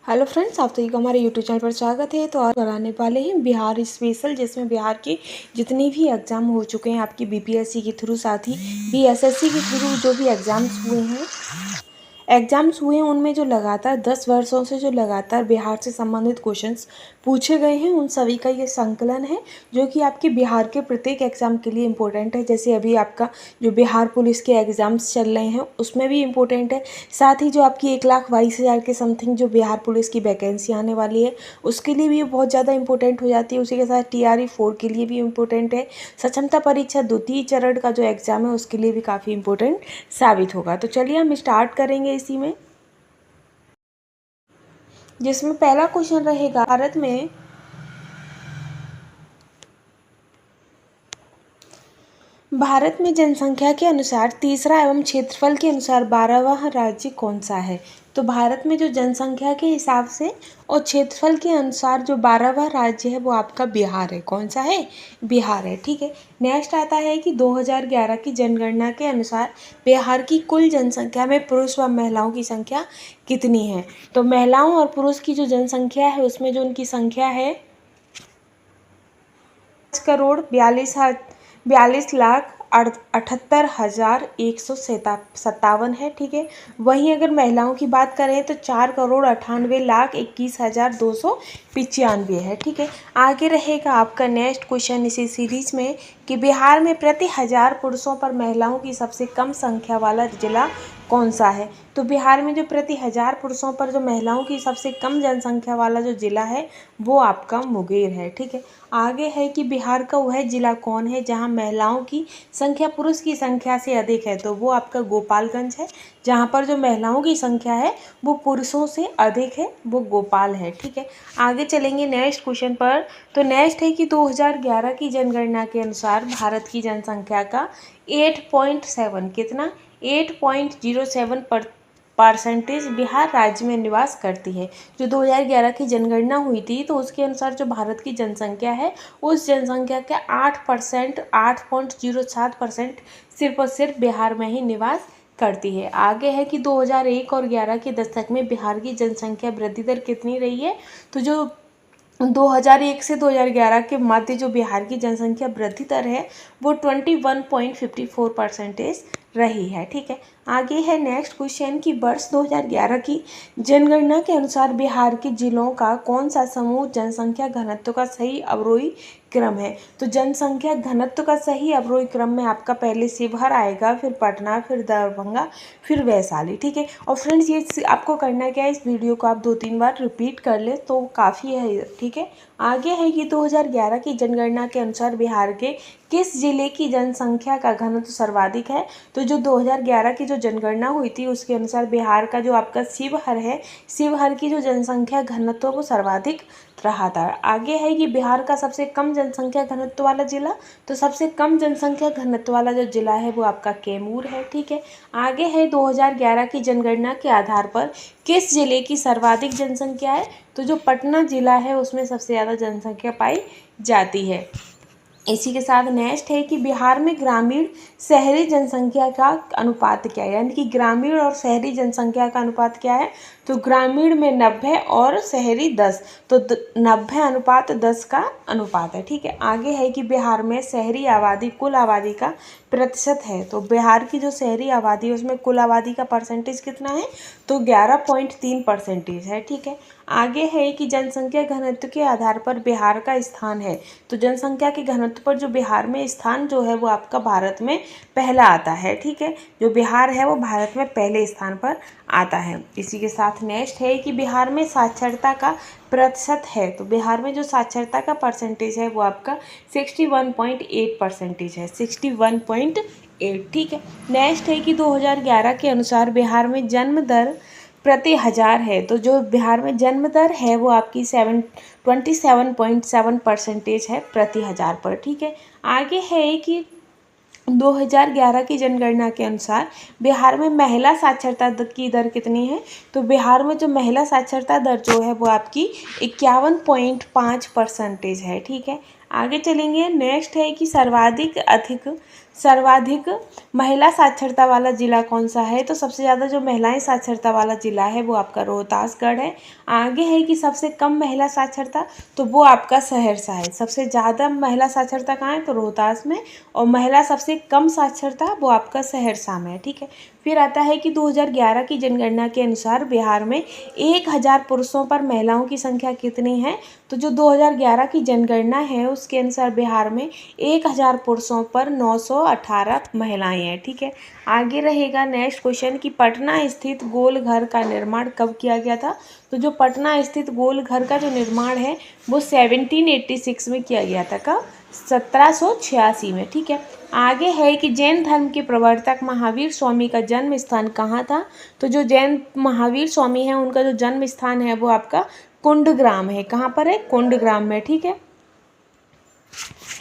Hello friends, आप सभी को हमारे यूट्यूब चैनल पर स्वागत है। तो आज कराने वाले हैं बिहार स्पेशल, जिसमें बिहार के जितने भी एग्ज़ाम हो चुके हैं आपकी बीपीएससी के थ्रू, साथ ही बीएसएससी के थ्रू जो भी एग्ज़ाम्स हुए हैं उनमें जो लगातार 10 वर्षों से जो लगातार बिहार से संबंधित क्वेश्चंस पूछे गए हैं, उन सभी का ये संकलन है जो कि आपके बिहार के प्रत्येक एग्ज़ाम के लिए इम्पोर्टेंट है। जैसे अभी आपका जो बिहार पुलिस के एग्ज़ाम्स चल रहे हैं उसमें भी इम्पोर्टेंट है। साथ ही जो आपकी 1,22,000 के समथिंग जो बिहार पुलिस की वैकेंसी आने वाली है उसके लिए भी ये बहुत ज़्यादा इंपॉर्टेंट हो जाती है। उसी के साथ TRE 4 के लिए भी इम्पोर्टेंट है। सक्षमता परीक्षा द्वितीय चरण का जो एग्ज़ाम है उसके लिए भी काफ़ी इम्पोर्टेंट साबित होगा। तो चलिए हम स्टार्ट करेंगे इसी में, जिसमें पहला क्वेश्चन रहेगा भारत में जनसंख्या के अनुसार तीसरा एवं क्षेत्रफल के अनुसार 12वां राज्य कौन सा है। तो भारत में जो जनसंख्या के हिसाब से और क्षेत्रफल के अनुसार जो 12वां राज्य है वो आपका बिहार है। कौन सा है? बिहार है। ठीक है। नेक्स्ट आता है कि 2011 की जनगणना के अनुसार बिहार की कुल जनसंख्या में पुरुष व महिलाओं की संख्या कितनी है। तो महिलाओं और पुरुष की जो जनसंख्या है उसमें जो उनकी संख्या है 5,42,78,157 है। ठीक है। वहीं अगर महिलाओं की बात करें तो 4,98,21,295 है। ठीक है। आगे रहेगा आपका नेक्स्ट क्वेश्चन इसी सीरीज में कि बिहार में प्रति 1000 पुरुषों पर महिलाओं की सबसे कम संख्या वाला जिला कौन सा है। तो बिहार में जो प्रति 1000 पुरुषों पर जो महिलाओं की सबसे कम जनसंख्या वाला जो जिला है वो आपका मुंगेर है। ठीक है। आगे है कि बिहार का वह जिला कौन है जहां महिलाओं की संख्या पुरुष की संख्या से अधिक है। तो वो आपका गोपालगंज है। जहां पर जो महिलाओं की संख्या है वो पुरुषों से अधिक है, वो भोपाल है। ठीक है। आगे चलेंगे नेक्स्ट क्वेश्चन पर। तो नेक्स्ट है कि 2011 की जनगणना के अनुसार भारत की जनसंख्या का 8.7 कितना 8.07 परसेंटेज बिहार राज्य में निवास करती है। जो 2011 की जनगणना हुई थी तो उसके अनुसार जो भारत की जनसंख्या है उस जनसंख्या के 8.07% सिर्फ और सिर्फ बिहार में ही निवास करती है। आगे है कि 2001 और 11 के दशक में बिहार की जनसंख्या वृद्धि दर कितनी रही है। तो जो 2001 से 2011 के मध्य जो बिहार की जनसंख्या वृद्धि दर है वो 21.54% रही है। ठीक है। आगे है नेक्स्ट क्वेश्चन कि वर्ष 2011 की जनगणना के अनुसार बिहार के जिलों का कौन सा समूह जनसंख्या घनत्व का सही अवरोही क्रम है। तो जनसंख्या घनत्व का सही अवरोही क्रम में आपका पहले शिवहर आएगा, फिर पटना, फिर दरभंगा, फिर वैशाली। ठीक है। और फ्रेंड्स ये आपको करना क्या है, इस वीडियो को आप 2-3 बार रिपीट कर ले तो काफ़ी है। ठीक है। आगे है कि 2011 की जनगणना के अनुसार बिहार के किस जिले की जनसंख्या का घनत्व सर्वाधिक है। तो जो 2011 की जो जनगणना हुई थी उसके अनुसार बिहार का जो आपका शिवहर है, शिवहर की जो जनसंख्या घनत्व वो सर्वाधिक रहा था। आगे है कि बिहार का सबसे कम जनसंख्या घनत्व वाला जिला, तो सबसे कम जनसंख्या घनत्व वाला जो जिला है वो आपका कैमूर है। ठीक है। आगे है 2011 की जनगणना के आधार पर किस जिले की सर्वाधिक जनसंख्या है। तो जो पटना जिला है उसमें सबसे ज़्यादा जनसंख्या पाई जाती है। इसी के साथ नेक्स्ट है कि बिहार में ग्रामीण शहरी जनसंख्या का अनुपात क्या है, यानी कि ग्रामीण और शहरी जनसंख्या का अनुपात क्या है। तो ग्रामीण में 90 और शहरी 10, तो 90:10 का अनुपात है। ठीक है। आगे है कि बिहार में शहरी आबादी कुल आबादी का प्रतिशत है। तो बिहार की जो शहरी आबादी है उसमें कुल आबादी का परसेंटेज कितना है। तो 11.3% है। ठीक है। आगे है कि जनसंख्या घनत्व के आधार पर बिहार का स्थान है। तो जनसंख्या के घनत्व पर जो बिहार में स्थान जो है वो आपका भारत में पहला आता है। ठीक है। जो बिहार है वो भारत में पहले स्थान पर आता है। इसी के साथ नेक्स्ट है कि बिहार में साक्षरता का प्रतिशत है। तो बिहार में जो साक्षरता का परसेंटेज है वो आपका 61.8% है, 61.8। ठीक है। नेक्स्ट है कि 2011 के अनुसार बिहार में जन्म दर प्रति 1000 है। तो जो बिहार में जन्म दर है वो आपकी 27.7% है प्रति 1000 पर। ठीक है। आगे है कि 2011 की जनगणना के अनुसार बिहार में महिला साक्षरता की दर कितनी है। तो बिहार में जो महिला साक्षरता दर जो है वो आपकी 51.5% है। ठीक है। आगे चलेंगे। नेक्स्ट है कि सर्वाधिक महिला साक्षरता वाला जिला कौन सा है? तो सबसे ज़्यादा जो महिलाएं साक्षरता वाला जिला है वो आपका रोहतासगढ़ है। आगे है कि सबसे कम महिला साक्षरता, तो वो आपका सहरसा है। सबसे ज़्यादा महिला साक्षरता कहाँ है? तो रोहतास में। और महिला सबसे कम साक्षरता वो आपका सहरसा में है। ठीक है। फिर आता है कि 2011 की जनगणना के अनुसार बिहार में 1000 पुरुषों पर महिलाओं की संख्या कितनी है? तो जो 2011 की जनगणना है उसके अनुसार बिहार में 1000 पुरुषों पर 918 महिलाएं हैं। ठीक है। आगे रहेगा नेक्स्ट क्वेश्चन कि पटना स्थित गोल घर का निर्माण कब किया गया था? तो जो पटना स्थित गोल घर का जो निर्माण है वो 1786 में किया गया था। कब? 1786 में। ठीक है। आगे है कि जैन धर्म के प्रवर्तक महावीर स्वामी का जन्म स्थान कहाँ था? तो जो जैन महावीर स्वामी है उनका जो जन्म स्थान है वो आपका कुंडग्राम है। कहाँ पर है? कुंडग्राम में। ठीक है।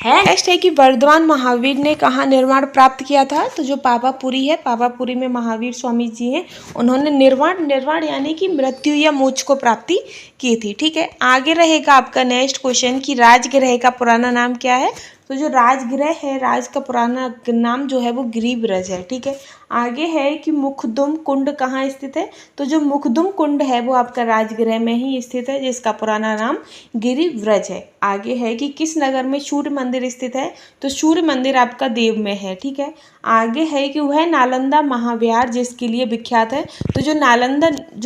नेक्स्ट है कि वर्धमान महावीर ने कहाँ निर्वाण प्राप्त किया था? तो जो पावापुरी है, पावापुरी में महावीर स्वामी जी हैं, उन्होंने निर्वाण यानी कि मृत्यु या मोक्ष को प्राप्ति की थी। ठीक है। आगे रहेगा आपका नेक्स्ट क्वेश्चन कि राजगृह का पुराना नाम क्या है? तो जो राजगृह है, राज का पुराना नाम जो है वो गिरिव्रज है। ठीक है। आगे है कि मुखदुम कुंड कहाँ स्थित है? तो जो मुखदुम कुंड है वो आपका राजगृह में ही स्थित है, जिसका पुराना नाम गिरिव्रज है। आगे है कि किस नगर में सूर्य मंदिर स्थित है? तो सूर्य मंदिर आपका देव में है। ठीक है। आगे है कि वह नालंदा महाविहार जिसके लिए विख्यात है? तो जो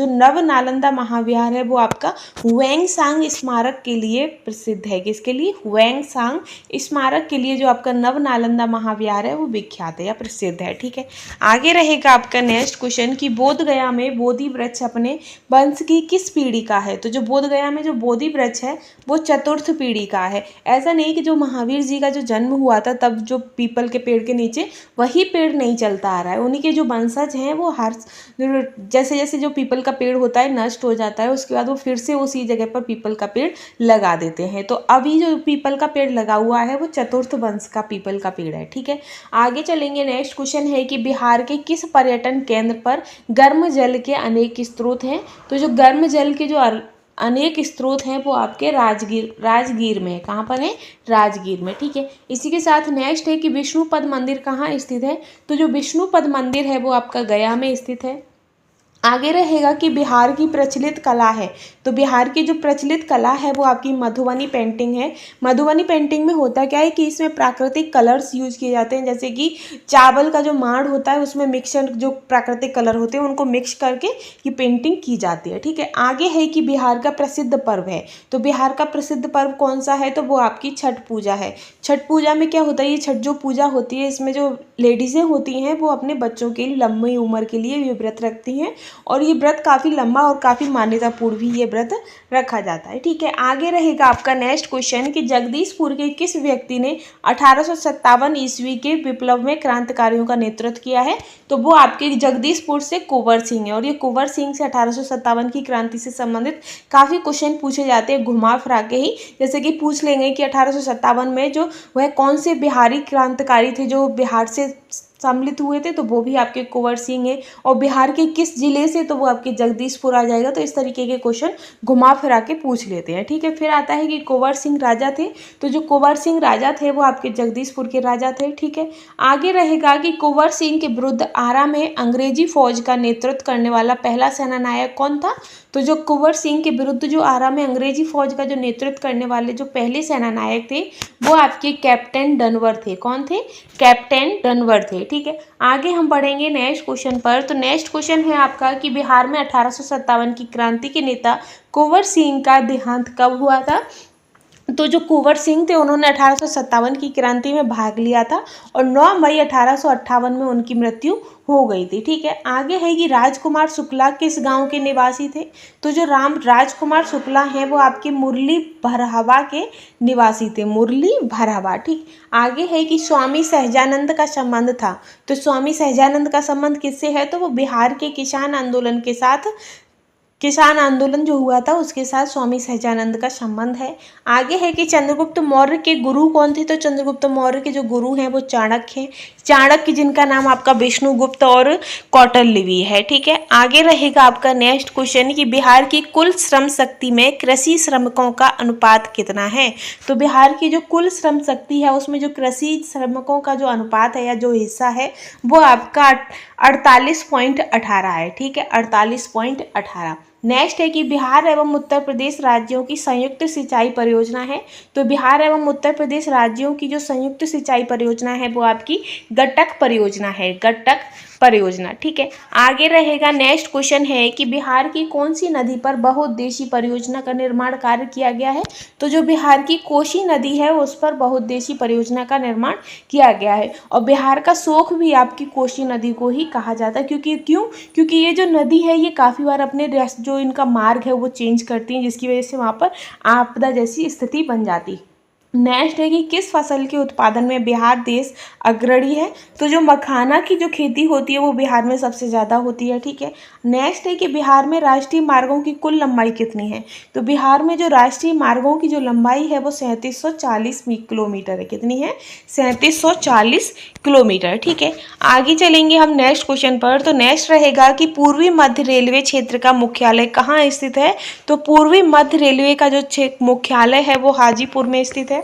नव नालंदा महाविहार है वो आपका हुएंगसांग स्मारक के लिए प्रसिद्ध है। किसके लिए? हुएंगसांग स्मारक के लिए जो आपका नव नालंदा महाविहार है वो विख्यात है या प्रसिद्ध है। ठीक है। आगे रहेगा आपका नेक्स्ट क्वेश्चन कि बोध गया में बोधि वृक्ष अपने वंश की किस पीढ़ी का है? तो जो बोध गया में जो बोधि वृक्ष है वो चतुर्थ पीढ़ी का है। ऐसा नहीं कि जो महावीर जी का जो जन्म हुआ था तब जो पीपल के पेड़ के नीचे वही पेड़ नहीं चलता आ रहा है, उन्हीं के जो वंशज हैं वो हर जैसे जैसे जो पीपल का पेड़ होता है नष्ट हो जाता है, उसके बाद वो फिर से उसी जगह पर पीपल का पेड़ लगा देते हैं। तो अभी जो पीपल का पेड़ लगा हुआ है वो चतुर्थ वंश का पीपल का पेड़ है। ठीक है। आगे चलेंगे। नेक्स्ट क्वेश्चन है कि बिहार के किस पर्यटन केंद्र पर गर्म जल के अनेक स्रोत हैं? तो जो गर्म जल के जो अनेक स्रोत हैं वो आपके राजगीर में है। कहाँ पर है? राजगीर में। ठीक है। इसी के साथ नेक्स्ट है कि विष्णुपद मंदिर कहाँ स्थित है? तो जो विष्णुपद मंदिर है वो आपका गया में स्थित है। आगे रहेगा कि बिहार की प्रचलित कला है। तो बिहार की जो प्रचलित कला है वो आपकी मधुबनी पेंटिंग है। मधुबनी पेंटिंग में होता क्या है कि इसमें प्राकृतिक कलर्स यूज किए जाते हैं, जैसे कि चावल का जो माड़ होता है उसमें मिक्सर जो प्राकृतिक कलर होते हैं उनको मिक्स करके ये पेंटिंग की जाती है। ठीक है। आगे है कि बिहार का प्रसिद्ध पर्व है। तो बिहार का प्रसिद्ध पर्व कौन सा है? तो वो आपकी छठ पूजा है। छठ पूजा में क्या होता है? ये छठ जो पूजा होती है इसमें जो लेडीज़ें होती हैं वो अपने बच्चों के लिए लंबी उम्र के लिए ये व्रत रखती हैं, और ये व्रत काफ़ी लंबा और काफ़ी मान्यतापूर्ण भी ये व्रत रखा जाता है। ठीक है। आगे रहेगा आपका नेक्स्ट क्वेश्चन कि जगदीशपुर के किस व्यक्ति ने 1857 ईस्वी के विप्लव में क्रांतिकारियों का नेतृत्व किया है? तो वो आपके जगदीशपुर से कुंवर सिंह है। और ये कुंवर सिंह से 1857 की क्रांति से संबंधित काफ़ी क्वेश्चन पूछे जाते हैं घुमा फिरा के ही, जैसे कि पूछ लेंगे कि 1857 में जो वह कौन से बिहारी क्रांतिकारी थे जो बिहार से सम्मिलित हुए थे? तो वो भी आपके कुंवर सिंह है। और बिहार के किस जिले से? तो वो आपके जगदीशपुर आ जाएगा। तो इस तरीके के क्वेश्चन घुमा फिरा के पूछ लेते हैं। ठीक है। फिर आता है कि कुंवर सिंह राजा थे। तो जो कुंवर सिंह राजा थे वो आपके जगदीशपुर के राजा थे। ठीक है। आगे रहेगा कि कुंवर सिंह के विरुद्ध आरा में अंग्रेजी फौज का नेतृत्व करने वाला पहला सेनानायक कौन था? तो जो कुंवर सिंह के विरुद्ध जो आरा में अंग्रेजी फौज का जो नेतृत्व करने वाले जो पहले सेनानायक थे वो आपके कैप्टन डनवर थे। कौन थे? कैप्टन डनवर थे। ठीक है। आगे हम बढ़ेंगे नेक्स्ट क्वेश्चन पर। तो नेक्स्ट क्वेश्चन है आपका कि बिहार में 1857 की क्रांति के नेता कुंवर सिंह का देहांत कब हुआ था? तो जो कुंवर सिंह थे उन्होंने 1857 की क्रांति में भाग लिया था और 9 मई 1858 में उनकी मृत्यु हो गई थी। ठीक है। आगे है कि राजकुमार शुक्ला किस गांव के निवासी थे? तो जो राजकुमार शुक्ला हैं वो आपके मुरली भरहवा के निवासी थे। मुरली भरहवा। ठीक। आगे है कि स्वामी सहजानंद का संबंध था। तो स्वामी सहजानंद का संबंध किससे है? तो वो बिहार के किसान आंदोलन के साथ किसान आंदोलन जो हुआ था उसके साथ स्वामी सहजानंद का संबंध है। आगे है कि चंद्रगुप्त मौर्य के गुरु कौन थे, तो चंद्रगुप्त मौर्य के जो गुरु हैं वो चाणक्य हैं। चाणक्य जिनका नाम आपका विष्णुगुप्त और कौटिल्य है। ठीक है, आगे रहेगा आपका नेक्स्ट क्वेश्चन कि बिहार की कुल श्रम शक्ति में कृषि श्रमिकों का अनुपात कितना है। तो बिहार की जो कुल श्रम शक्ति है उसमें जो कृषि श्रमिकों का जो अनुपात है या जो हिस्सा है वो आपका 48.18 है। ठीक है, 48.18। नेक्स्ट है कि बिहार एवं उत्तर प्रदेश राज्यों की संयुक्त सिंचाई परियोजना है। तो बिहार एवं उत्तर प्रदेश राज्यों की जो संयुक्त सिंचाई परियोजना है वो आपकी गट्टक परियोजना है, गट्टक परियोजना। ठीक है, आगे रहेगा नेक्स्ट क्वेश्चन है कि बिहार की कौन सी नदी पर बहुउद्देशीय परियोजना का निर्माण कार्य किया गया है। तो जो बिहार की कोसी नदी है उस पर बहुउद्देशीय परियोजना का निर्माण किया गया है। और बिहार का शोक भी आपकी कोसी नदी को ही कहा जाता है, क्योंकि ये जो नदी है ये काफ़ी बार अपने जो इनका मार्ग है वो चेंज करती हैं, जिसकी वजह से वहाँ पर आपदा जैसी स्थिति बन जाती है। नेक्स्ट है कि किस फसल के उत्पादन में बिहार देश अग्रणी है। तो जो मखाना की जो खेती होती है वो बिहार में सबसे ज़्यादा होती है। ठीक है, नेक्स्ट है कि बिहार में राष्ट्रीय मार्गों की कुल लंबाई कितनी है। तो बिहार में जो राष्ट्रीय मार्गों की जो लंबाई है वो 3740 किलोमीटर है। कितनी है, 3740 किलोमीटर। ठीक है, आगे चलेंगे हम नेक्स्ट क्वेश्चन पर। तो नेक्स्ट रहेगा कि पूर्वी मध्य रेलवे क्षेत्र का मुख्यालय कहाँ स्थित है। तो पूर्वी मध्य रेलवे का जो मुख्यालय है वो हाजीपुर में स्थित है।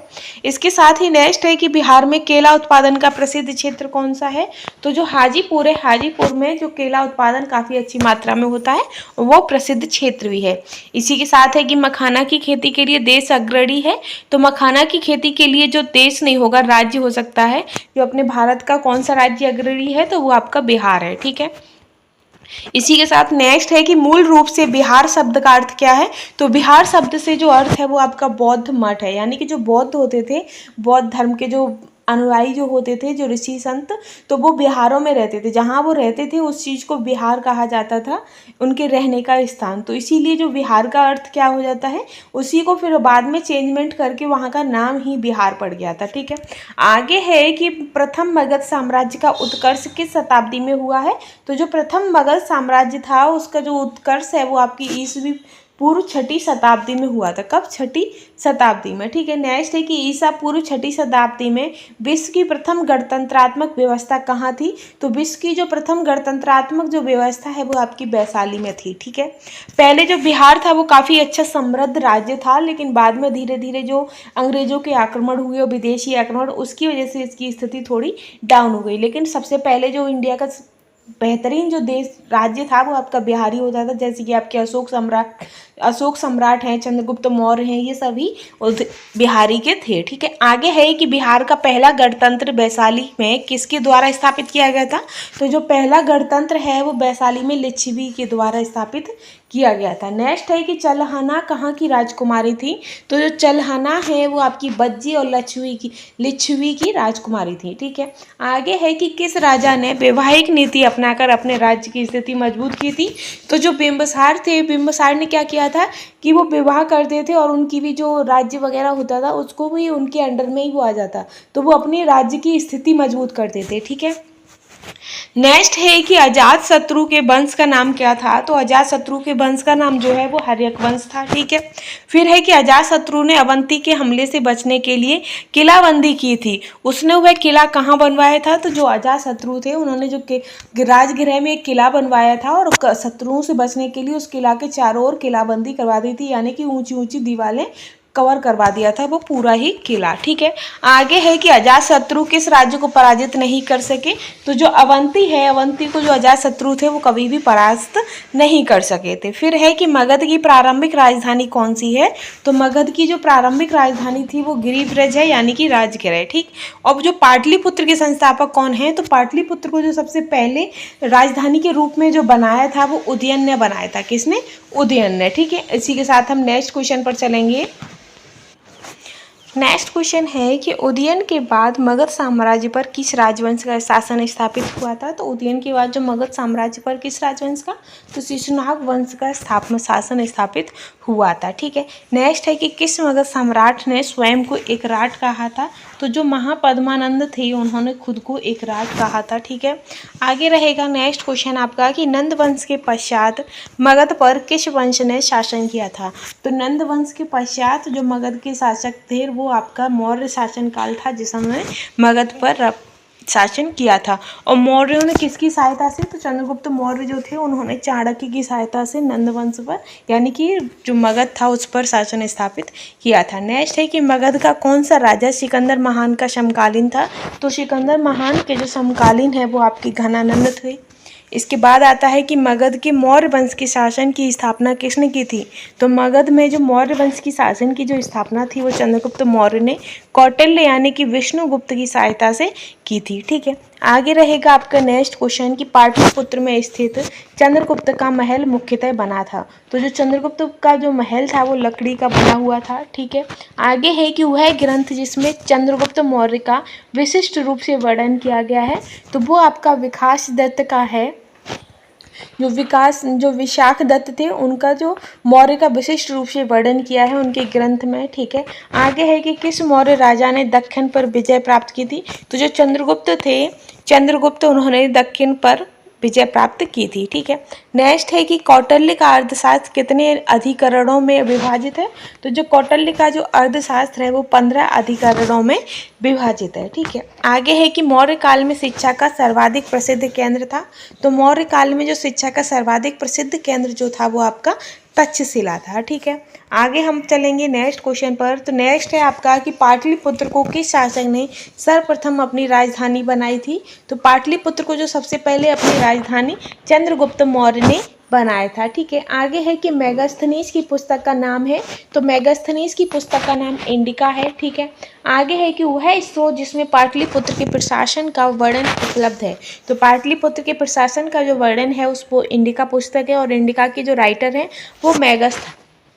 इसके साथ ही नेक्स्ट है कि बिहार में केला उत्पादन का प्रसिद्ध क्षेत्र कौन सा है। तो जो हाजीपुर है, हाजीपुर में जो केला उत्पादन काफ़ी अच्छी मात्रा में होता है वो प्रसिद्ध क्षेत्र भी है। इसी के साथ है कि मखाना की खेती के लिए देश अग्रणी है। तो मखाना की खेती के लिए जो देश नहीं होगा, राज्य हो सकता है जो अपने भारत का कौन सा राज्य अग्रणी है, तो वो आपका बिहार है। ठीक है, इसी के साथ नेक्स्ट है कि मूल रूप से बिहार शब्द का अर्थ क्या है। तो बिहार शब्द से जो अर्थ है वो आपका बौद्ध मठ है, यानी कि जो बौद्ध होते थे, बौद्ध धर्म के जो अनुयायी जो होते थे, जो ऋषि संत, तो वो बिहारों में रहते थे। जहाँ वो रहते थे उस चीज़ को बिहार कहा जाता था, उनके रहने का स्थान। तो इसीलिए जो बिहार का अर्थ क्या हो जाता है, उसी को फिर बाद में चेंजमेंट करके वहाँ का नाम ही बिहार पड़ गया था। ठीक है, आगे है कि प्रथम मगध साम्राज्य का उत्कर्ष किस शताब्दी में हुआ है। तो जो प्रथम मगध साम्राज्य था उसका जो उत्कर्ष है वो आपकी ईसवी पूर्व 6ठी शताब्दी में हुआ था। कब, 6ठी शताब्दी में। ठीक है, नेक्स्ट है कि ईसा पूर्व 6ठी शताब्दी में विश्व की प्रथम गणतंत्रात्मक व्यवस्था कहाँ थी। तो विश्व की जो प्रथम गणतंत्रात्मक जो व्यवस्था है वो आपकी वैशाली में थी। ठीक है, पहले जो बिहार था वो काफ़ी अच्छा समृद्ध राज्य था, लेकिन बाद में धीरे धीरे जो अंग्रेजों के आक्रमण हुए और विदेशी आक्रमण, उसकी वजह से इसकी स्थिति थोड़ी डाउन हो गई। लेकिन सबसे पहले जो इंडिया का बेहतरीन जो देश राज्य था वो आपका बिहारी होता था। जैसे कि आपके अशोक सम्राट हैं, चंद्रगुप्त मौर्य हैं, ये सभी बिहारी के थे। ठीक है, आगे है कि बिहार का पहला गणतंत्र वैशाली में किसके द्वारा स्थापित किया गया था। तो जो पहला गणतंत्र है वो वैशाली में लिच्छवी के द्वारा स्थापित किया गया था। नेक्स्ट है कि चलहना कहाँ की राजकुमारी थी। तो जो चलहना है वो आपकी बज्जी और लिच्छवी की राजकुमारी थी। ठीक है, आगे है कि किस राजा ने वैवाहिक नीति अपनाकर अपने राज्य की स्थिति मजबूत की थी। तो जो बिंबिसार थे, बिंबिसार ने क्या किया था कि वो विवाह करते थे और उनकी भी जो राज्य वगैरह होता था उसको भी उनके अंडर में ही वो आ जाता, तो वो अपने राज्य की स्थिति मजबूत करते थे। ठीक है, नेक्स्ट है कि अजात शत्रु के वंश का नाम क्या था। तो अजात शत्रु के वंश का नाम जो है वो हर्यक वंश था। ठीक है, फिर है कि अजात शत्रु ने अवंती के हमले से बचने के लिए किलाबंदी की थी। उसने वह किला कहाँ बनवाया था। तो जो अजात शत्रु थे उन्होंने जो राजगृह में एक किला बनवाया था और शत्रुओं से बचने के लिए उस किला के चारों ओर किलाबंदी करवा दी थी, यानी कि ऊंची ऊंची दीवारें कवर करवा दिया था वो पूरा ही किला। ठीक है, आगे है कि अजातशत्रु किस राज्य को पराजित नहीं कर सके। तो जो अवंती है, अवंती को जो अजातशत्रु थे वो कभी भी परास्त नहीं कर सके थे। फिर है कि मगध की प्रारंभिक राजधानी कौन सी है। तो मगध की जो प्रारंभिक राजधानी थी वो गिरिब्रज है, यानी कि राजगृह। ठीक, और जो पाटलिपुत्र के संस्थापक कौन है। तो पाटलिपुत्र को जो सबसे पहले राजधानी के रूप में जो बनाया था वो उदयन ने बनाया था। किसने, उदयन ने। ठीक है, इसी के साथ हम नेक्स्ट क्वेश्चन पर चलेंगे। नेक्स्ट क्वेश्चन है कि उदयन के बाद मगध साम्राज्य पर किस राजवंश का शासन स्थापित हुआ था। तो उदयन के बाद जो मगध साम्राज्य पर किस राजवंश का, तो शिशुनाग वंश का शासन स्थापित हुआ था। ठीक है। नेक्स्ट है कि किस मगध सम्राट ने स्वयं को एक राट कहा था। तो जो महापद्मानंद थे उन्होंने खुद को एक राट कहा था। ठीक है। आगे रहेगा नेक्स्ट क्वेश्चन आपका कि नंद वंश के पश्चात मगध पर किस वंश ने शासन किया था। तो नंद वंश के पश्चात जो मगध के शासक थे वो आपका मौर्य शासन काल था, जिसमें मगध पर शासन किया था। और मौर्यों ने किसकी सहायता से, तो चंद्रगुप्त मौर्य जो थे उन्होंने चाणक्य की सहायता से नंद वंश पर यानी कि जो मगध था उस पर शासन स्थापित किया था। नेक्स्ट है कि मगध का कौन सा राजा सिकंदर महान का समकालीन था। तो सिकंदर महान के जो समकालीन है वो आपके घनानंद थे। इसके बाद आता है कि मगध के मौर्य वंश के शासन की स्थापना किसने की थी। तो मगध में जो मौर्य वंश की शासन की जो स्थापना थी वो चंद्रगुप्त मौर्य ने कौटिल्य यानी कि विष्णुगुप्त की सहायता से की थी। ठीक है। आगे रहेगा आपका नेक्स्ट क्वेश्चन कि पाटलिपुत्र में स्थित चंद्रगुप्त का महल मुख्यतः बना था। तो जो चंद्रगुप्त का जो महल था वो लकड़ी का बना हुआ था। ठीक है। आगे है कि वह ग्रंथ जिसमें चंद्रगुप्त मौर्य का विशिष्ट रूप से वर्णन किया गया है तो वो आपका विकास दत्त का है। जो विशाख दत्त थे उनका जो मौर्य का विशिष्ट रूप से वर्णन किया है उनके ग्रंथ में। ठीक है। आगे है कि किस मौर्य राजा ने दक्कन पर विजय प्राप्त की थी। तो जो चंद्रगुप्त उन्होंने दक्कन पर विजय प्राप्त की थी। ठीक है। नेक्स्ट है कि कौटिल्य का अर्थशास्त्र कितने अधिकरणों में विभाजित है। तो जो कौटिल्य का जो अर्थशास्त्र है वो 15 अधिकरणों में विभाजित है। ठीक है। आगे है कि मौर्य काल में शिक्षा का सर्वाधिक प्रसिद्ध केंद्र था। तो मौर्य काल में जो शिक्षा का सर्वाधिक प्रसिद्ध केंद्र जो था वो आपका तक्षशिला था। ठीक है। आगे हम चलेंगे नेक्स्ट क्वेश्चन पर। तो नेक्स्ट है आपका कि पाटलिपुत्र को किस शासक ने सर्वप्रथम अपनी राजधानी बनाई थी। तो पाटलिपुत्र को जो सबसे पहले अपनी राजधानी चंद्रगुप्त मौर्य ने बनाया था। ठीक है। आगे है कि मेगास्थनीज की पुस्तक का नाम है। तो मेगास्थनीज की पुस्तक का नाम इंडिका है। ठीक है। आगे है कि वह स्रोत जिसमें पाटलिपुत्र के प्रशासन का वर्णन उपलब्ध है। तो पाटलिपुत्र के प्रशासन का जो वर्णन है उसको इंडिका पुस्तक है और इंडिका के जो राइटर हैं वो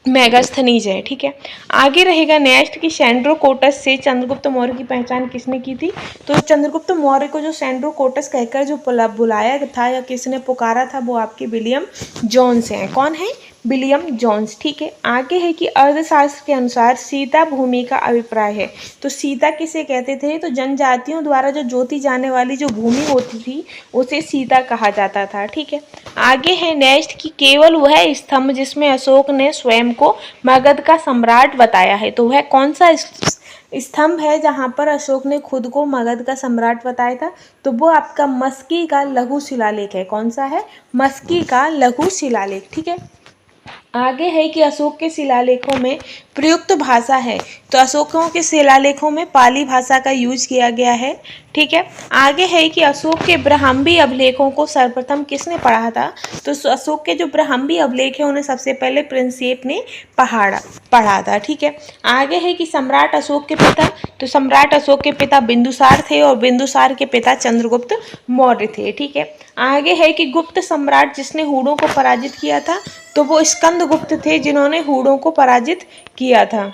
मेगास्थनीज है। ठीक है। आगे रहेगा नेक्स्ट कि सैंड्रोकोटस से चंद्रगुप्त मौर्य की पहचान किसने की थी। तो चंद्रगुप्त मौर्य को जो सैंड्रोकोटस कहकर जो बुलाया था या किसने पुकारा था वो आपके विलियम जोन्स हैं। कौन है, विलियम जोन्स। ठीक है। आगे है कि अर्थशास्त्र के अनुसार सीता भूमि का अभिप्राय है। तो सीता किसे कहते थे, तो जनजातियों द्वारा जो जोती जाने वाली जो भूमि होती थी उसे सीता कहा जाता था। ठीक है। आगे है नेक्स्ट कि केवल वह स्तंभ जिसमें अशोक ने स्वयं को मगध का सम्राट बताया है। तो वह कौन सा स्तंभ है जहां पर अशोक ने खुद को मगध का सम्राट बताया था। तो वो आपका मस्की का लघु शिलालेख है। कौन सा है, मस्की का लघु शिलालेख। ठीक है। आगे है कि अशोक के शिलालेखों में प्रयुक्त भाषा है। तो अशोकों के शिलालेखों में पाली भाषा का यूज किया गया है। ठीक है। आगे है कि अशोक के ब्रह्मंडी अभिलेखों को सर्वप्रथम किसने पढ़ा था। तो अशोक के जो ब्रह्मंडी अभिलेख है उन्हें सबसे पहले प्रिंसेप ने पढ़ा था। ठीक है। आगे है कि सम्राट अशोक के पिता, तो सम्राट अशोक के पिता बिंदुसार थे और बिंदुसार के पिता चंद्रगुप्त मौर्य थे। ठीक है। आगे है कि गुप्त सम्राट जिसने हूणों को पराजित किया था तो वो स्कंदगुप्त थे जिन्होंने हूणों को पराजित किया था।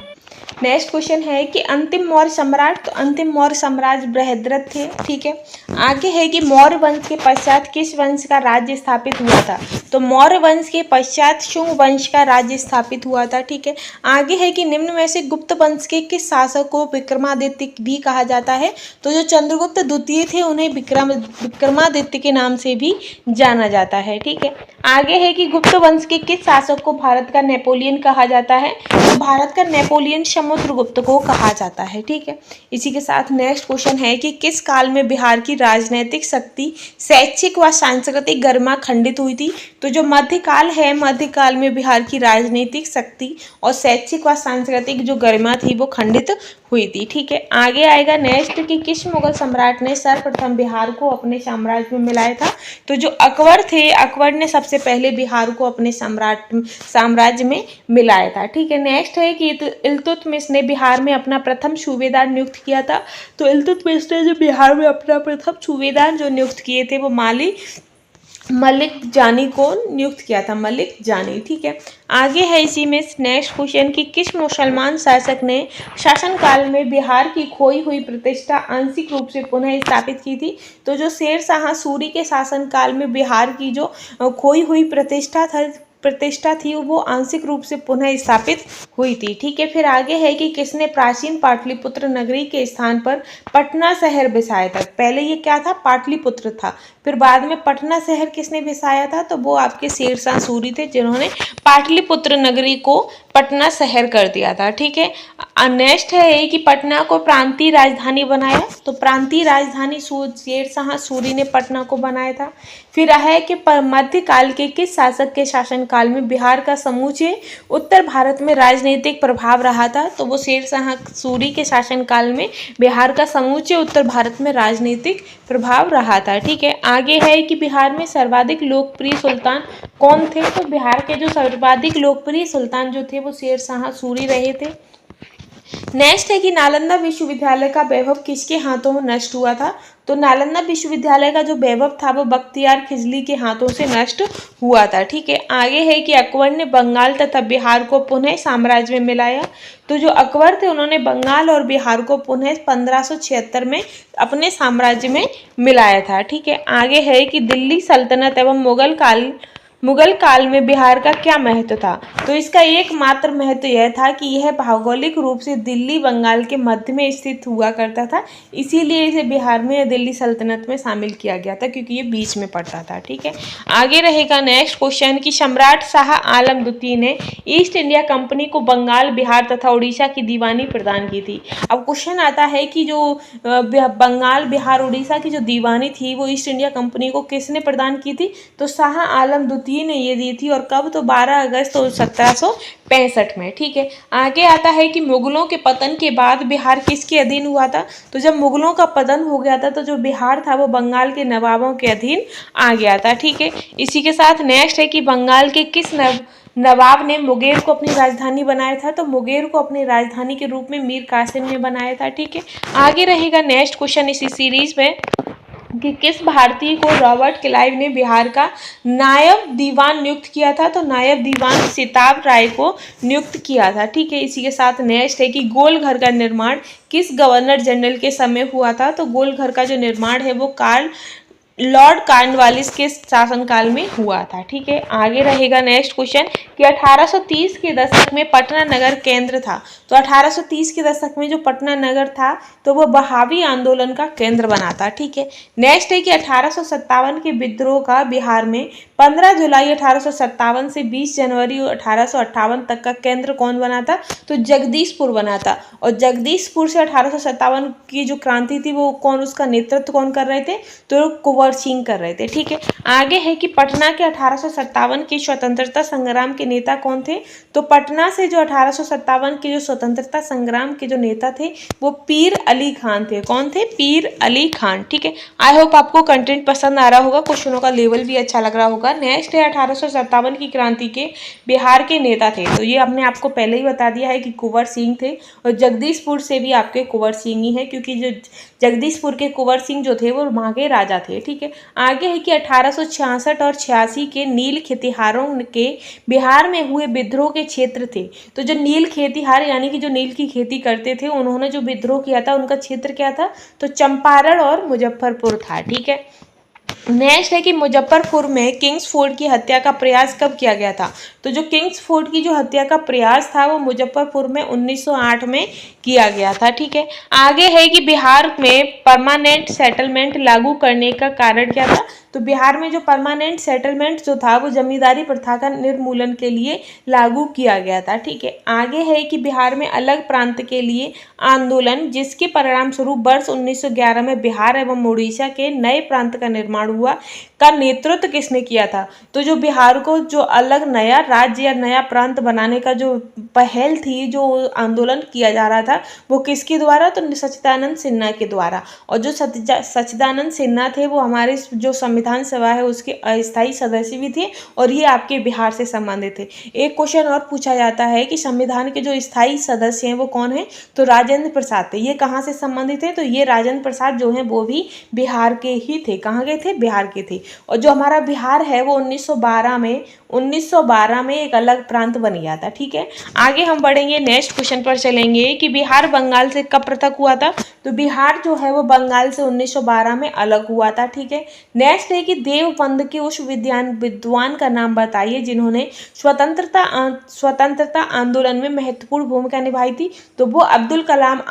नेक्स्ट क्वेश्चन है कि अंतिम मौर्य सम्राट, तो अंतिम मौर्य सम्राट बृहद्रथ थे। ठीक है। आगे है कि मौर्य वंश के पश्चात किस वंश का राज्य स्थापित हुआ था। तो मौर्य वंश के पश्चात शुंग वंश का राज्य स्थापित हुआ था। ठीक है। आगे है कि निम्न में से गुप्त वंश के किस शासक को विक्रमादित्य भी कहा जाता है। तो जो चंद्रगुप्त द्वितीय थे उन्हें विक्रमादित्य के नाम से भी जाना जाता है। ठीक है। आगे है कि गुप्त वंश के किस शासक को भारत का नेपोलियन कहा जाता है। तो भारत का नेपोलियन समुद्रगुप्त को कहा जाता है। ठीक है। इसी के साथ नेक्स्ट क्वेश्चन है कि किस काल में बिहार की राजनीतिक शक्ति, शैक्षिक व सांस्कृतिक गरिमा खंडित हुई थी। तो जो मध्यकाल है, मध्यकाल में बिहार की राजनीतिक शक्ति और शैक्षिक व सांस्कृतिक जो गरिमा थी वो खंडित हुई थी। ठीक है। आगे आएगा नेक्स्ट कि किस मुगल सम्राट ने सर्वप्रथम बिहार को अपने साम्राज्य में मिलाया था। तो जो अकबर थे, अकबर ने सबसे पहले बिहार को अपने साम्राज्य में मिलाया था। ठीक है। नेक्स्ट है कि इल्तुतमिश ने बिहार में अपना प्रथम सूबेदार नियुक्त किया था। तो इल्तुतमिश ने जो बिहार में अपना प्रथम सूबेदार जो नियुक्त किए थे वो माली मलिक जानी को नियुक्त किया था, मलिक जानी। ठीक है, आगे है इसी में नेक्स्ट क्वेश्चन कि किस मुसलमान शासक ने शासनकाल में बिहार की खोई हुई प्रतिष्ठा आंशिक रूप से पुनः स्थापित की थी। तो जो शेर शाह सूरी के शासनकाल में बिहार की जो खोई हुई प्रतिष्ठा थी वो आंशिक रूप से पुनः स्थापित हुई थी। ठीक है, फिर आगे है कि किसने प्राचीन पाटलिपुत्र नगरी के स्थान पर पटना शहर बसाया था। पहले ये क्या था, पाटलिपुत्र था, फिर बाद में पटना शहर किसने बसाया था, तो वो आपके शेर शाह सूरी थे जिन्होंने पाटलिपुत्र नगरी को पटना शहर कर दिया था। ठीक है, नेक्स्ट है कि पटना को प्रांतीय राजधानी बनाया। तो प्रांतीय राजधानी शेर शाह सूरी ने पटना को बनाया था। फिर है कि मध्यकाल के किस शासक के शासनकाल में बिहार का समूचे उत्तर भारत में राजनीतिक प्रभाव रहा था। तो वो शेर शाह सूरी के शासनकाल में बिहार का समूचे उत्तर भारत में राजनीतिक प्रभाव रहा था। ठीक है, आगे है कि बिहार में सर्वाधिक लोकप्रिय सुल्तान कौन थे। तो बिहार के जो सर्वाधिक लोकप्रिय सुल्तान जो थे वो शेर शाह सूरी रहे थे। नेक्स्ट है कि नालंदा विश्वविद्यालय का वैभव किसके हाथों में नष्ट हुआ था। तो नालंदा विश्वविद्यालय का जो वैभव था वो बख्तियार खिजली के हाथों से नष्ट हुआ था। ठीक है, आगे है कि अकबर ने बंगाल तथा बिहार को पुनः साम्राज्य में मिलाया। तो जो अकबर थे उन्होंने बंगाल और बिहार को पुनः 1576 में अपने साम्राज्य में मिलाया था। ठीक है, आगे है कि दिल्ली सल्तनत एवं मुगल काल में बिहार का क्या महत्व था। तो इसका एकमात्र महत्व यह था कि यह भौगोलिक रूप से दिल्ली बंगाल के मध्य में स्थित हुआ करता था, इसीलिए इसे बिहार में दिल्ली सल्तनत में शामिल किया गया था क्योंकि ये बीच में पड़ता था। ठीक है, आगे रहेगा नेक्स्ट क्वेश्चन कि सम्राट शाह आलम द्वितीय ने ईस्ट इंडिया कंपनी को बंगाल, बिहार तथा उड़ीसा की दीवानी प्रदान की थी। अब क्वेश्चन आता है कि जो बंगाल, बिहार, उड़ीसा की जो दीवानी थी वो ईस्ट इंडिया कंपनी को किसने प्रदान की थी। तो शाह आलम द्वितीय ने ये दी थी, और कब, तो 12 अगस्त 1765 में। ठीक है, आगे आता है कि मुगलों के पतन के बाद बिहार किसके अधीन हुआ था। तो जब मुगलों का पतन हो गया था तो जो बिहार था वो बंगाल के नवाबों के अधीन आ गया था। ठीक है, इसी के साथ नेक्स्ट है कि बंगाल के किस नवाब ने मुंगेर को अपनी राजधानी बनाया था। तो मुंगेर को अपनी राजधानी के रूप में मीर कासिम ने बनाया था। ठीक है, आगे रहेगा नेक्स्ट क्वेश्चन इसी सीरीज में कि किस भारतीय को रॉबर्ट क्लाइव ने बिहार का नायब दीवान नियुक्त किया था। तो नायब दीवान सिताब राय को नियुक्त किया था। ठीक है, इसी के साथ नेक्स्ट है कि गोल घर का निर्माण किस गवर्नर जनरल के समय हुआ था। तो गोल घर का जो निर्माण है वो लॉर्ड कॉर्नवालिस के शासनकाल में हुआ था। ठीक है, आगे रहेगा नेक्स्ट क्वेश्चन कि 1830 के दशक में पटना नगर केंद्र था। तो 1830 के दशक में जो पटना नगर था तो वह बहावी आंदोलन का केंद्र बना था। ठीक है, नेक्स्ट है कि 1857 के विद्रोह का बिहार में 15 जुलाई 1857 से 20 जनवरी 1858 तक का केंद्र कौन बना था। तो जगदीशपुर बना था, और जगदीशपुर से 1857 की जो क्रांति थी वो उसका नेतृत्व कौन कर रहे थे, तो कुंवर सिंह कर रहे थे। ठीक है, आगे है कि पटना के 1857 के स्वतंत्रता संग्राम के नेता कौन थे। तो पटना से जो 1857 के जो स्वतंत्रता संग्राम के जो नेता थे वो पीर अली खान थे। कौन थे, पीर अली खान। ठीक है, आई होप आपको कंटेंट पसंद आ रहा होगा, क्वेश्चनों का लेवल भी अच्छा लग रहा होगा। नेक्स्ट है 1857 की क्रांति के बिहार के नेता थे। तो ये हमने आपको पहले ही बता दिया है कि कुंवर सिंह थे, और जगदीशपुर से भी आपके कुंवर सिंह ही है, क्योंकि जो जगदीशपुर के कुंवर सिंह जो थे वो वहाँ के राजा थे। ठीक है, आगे है कि 1866 और 86 के नील खेतिहारों के बिहार में हुए विद्रोह के क्षेत्र थे। तो जो नील खेतिहार यानी कि जो नील की खेती करते थे उन्होंने जो विद्रोह किया था उनका क्षेत्र क्या था, तो चंपारण और मुजफ्फरपुर था। ठीक है, नेक्स्ट है कि मुजफ्फरपुर में किंग्स फोर्ड की हत्या का प्रयास कब किया गया था। तो जो किंग्स फोर्ड की जो हत्या का प्रयास था वो मुजफ्फरपुर में 1908 में किया गया था। ठीक है, आगे है कि बिहार में परमानेंट सेटलमेंट लागू करने का कारण क्या था। तो बिहार में जो परमानेंट सेटलमेंट जो था वो जमींदारी प्रथा का निर्मूलन के लिए लागू किया गया था। ठीक है, आगे है कि बिहार में अलग प्रांत के लिए आंदोलन, जिसके परिणाम स्वरूप वर्ष 1911 में बिहार एवं उड़ीसा के नए प्रांत का निर्माण हुआ, का नेतृत्व किसने किया था। तो जो बिहार को जो अलग नया राज्य या नया प्रांत बनाने का जो पहल थी, जो आंदोलन किया जा रहा था वो किसके द्वारा, तो सच्चिदानंद सिन्हा के द्वारा। और जो सच्चिदानंद सिन्हा थे वो हमारे जो संविधान सभा है उसके अस्थायी सदस्य भी थे, और ये आपके बिहार से संबंधित थे। एक क्वेश्चन और पूछा जाता है कि संविधान के जो स्थायी सदस्य हैं वो कौन है, तो राजेंद्र प्रसाद थे। ये कहाँ से संबंधित है, तो ये राजेंद्र प्रसाद जो हैं वो भी बिहार के ही थे। कहाँ के थे, बिहार के थे। और जो हमारा बिहार है वो 1912 में एक अलग प्रांत बन गया था। ठीक है, आगे हम बढ़ेंगे, नेक्स्ट क्वेश्चन पर चलेंगे कि बिहार बंगाल से कब पृथक हुआ था। तो बिहार जो है वो बंगाल से 1912 में अलग हुआ था। ठीक है, नेक्स्ट है कि देवबंद के उस विद्वान का नाम बताइए जिन्होंने स्वतंत्रता आंदोलन में महत्वपूर्ण भूमिका निभाई थी। तो वो अब्दुल कलाम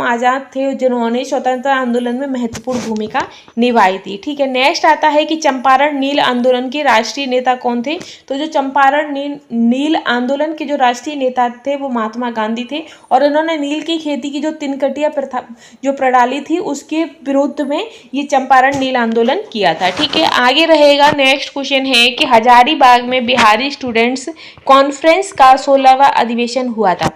आज़ाद थे जिन्होंने स्वतंत्रता आंदोलन में महत्वपूर्ण भूमिका निभाई थी। ठीक है, नेक्स्ट आता है कि चंपारण नील आंदोलन के राष्ट्रीय नेता कौन थे। तो जो चंपारण नील आंदोलन के जो राष्ट्रीय नेता थे वो महात्मा गांधी थे, और उन्होंने नील की खेती की जो तिनकटिया प्रथा जो प्रणाली थी उसके विरुद्ध में ये चंपारण नील आंदोलन किया था। ठीक है, आगे रहेगा, नेक्स्ट क्वेश्चन है कि हजारीबाग में बिहारी स्टूडेंट्स कॉन्फ्रेंस का 16वां अधिवेशन हुआ था।